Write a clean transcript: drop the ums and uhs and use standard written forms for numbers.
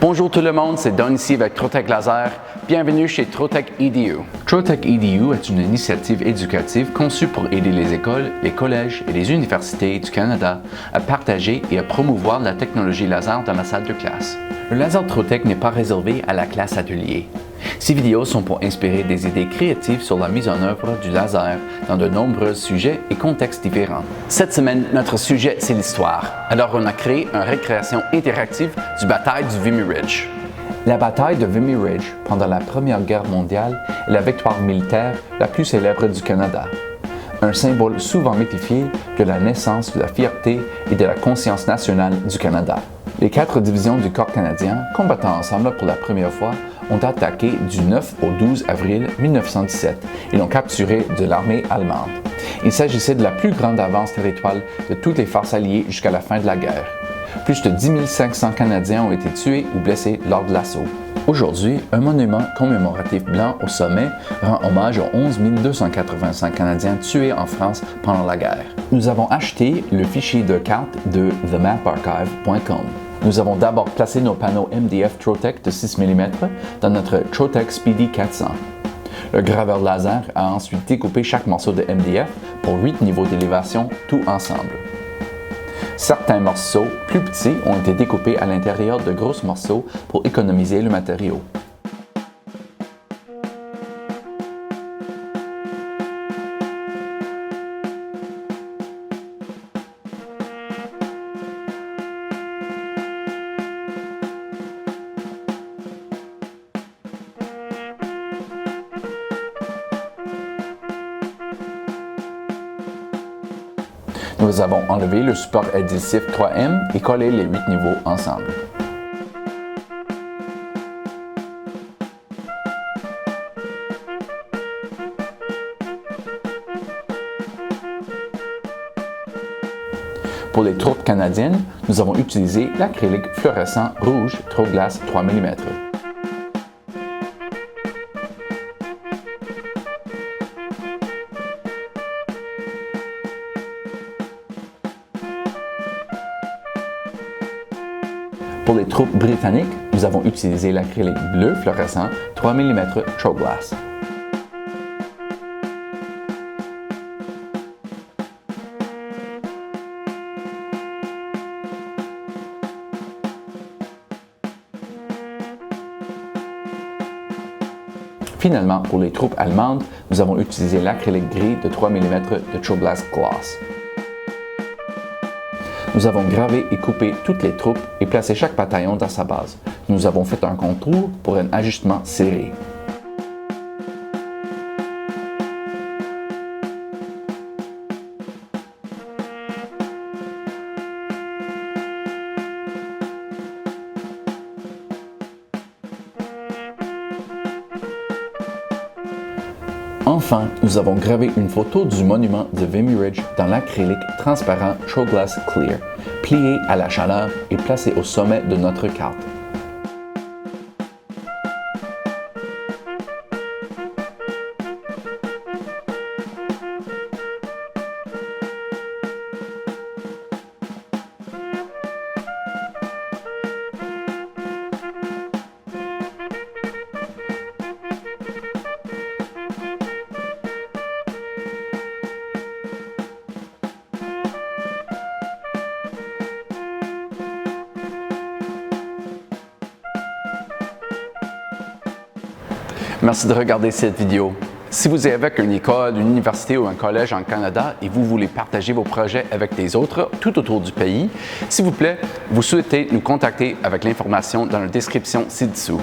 Bonjour tout le monde, c'est Don ici avec TroTech Laser. Bienvenue chez TroTech EDU. TroTech EDU est une initiative éducative conçue pour aider les écoles, les collèges et les universités du Canada à partager et à promouvoir la technologie laser dans la salle de classe. Le laser TroTech n'est pas réservé à la classe atelier. Ces vidéos sont pour inspirer des idées créatives sur la mise en œuvre du laser dans de nombreux sujets et contextes différents. Cette semaine, notre sujet, c'est l'histoire. Alors, on a créé une récréation interactive du bataille du Vimy Ridge. La bataille de Vimy Ridge, pendant la Première Guerre mondiale, est la victoire militaire la plus célèbre du Canada. Un symbole souvent mythifié de la naissance de la fierté et de la conscience nationale du Canada. Les 4 divisions du Corps canadien, combattant ensemble pour la première fois, ont attaqué du 9 au 12 avril 1917 et l'ont capturé de l'armée allemande. Il s'agissait de la plus grande avance territoriale de toutes les forces alliées jusqu'à la fin de la guerre. Plus de 10 500 Canadiens ont été tués ou blessés lors de l'assaut. Aujourd'hui, un monument commémoratif blanc au sommet rend hommage aux 11 285 Canadiens tués en France pendant la guerre. Nous avons acheté le fichier de carte de themaparchive.com. Nous avons d'abord placé nos panneaux MDF TroTech de 6 mm dans notre TroTech Speedy 400. Le graveur laser a ensuite découpé chaque morceau de MDF pour 8 niveaux d'élévation, tout ensemble. Certains morceaux plus petits ont été découpés à l'intérieur de gros morceaux pour économiser le matériau. Nous avons enlevé le support adhésif 3M et collé les 8 niveaux ensemble. Pour les troupes canadiennes, nous avons utilisé l'acrylique fluorescent rouge Troglass 3 mm. Pour les troupes britanniques, nous avons utilisé l'acrylique bleu fluorescent 3 mm Troglass. Finalement, pour les troupes allemandes, nous avons utilisé l'acrylique gris de 3 mm de Troglass Gloss. Nous avons gravé et coupé toutes les troupes et placé chaque bataillon dans sa base. Nous avons fait un contour pour un ajustement serré. Enfin, nous avons gravé une photo du monument de Vimy Ridge dans l'acrylique transparent Troglass Clear, plié à la chaleur et placé au sommet de notre carte. Merci de regarder cette vidéo. Si vous êtes avec une école, une université ou un collège en Canada et vous voulez partager vos projets avec des autres tout autour du pays, s'il vous plaît, vous souhaitez nous contacter avec l'information dans la description ci-dessous.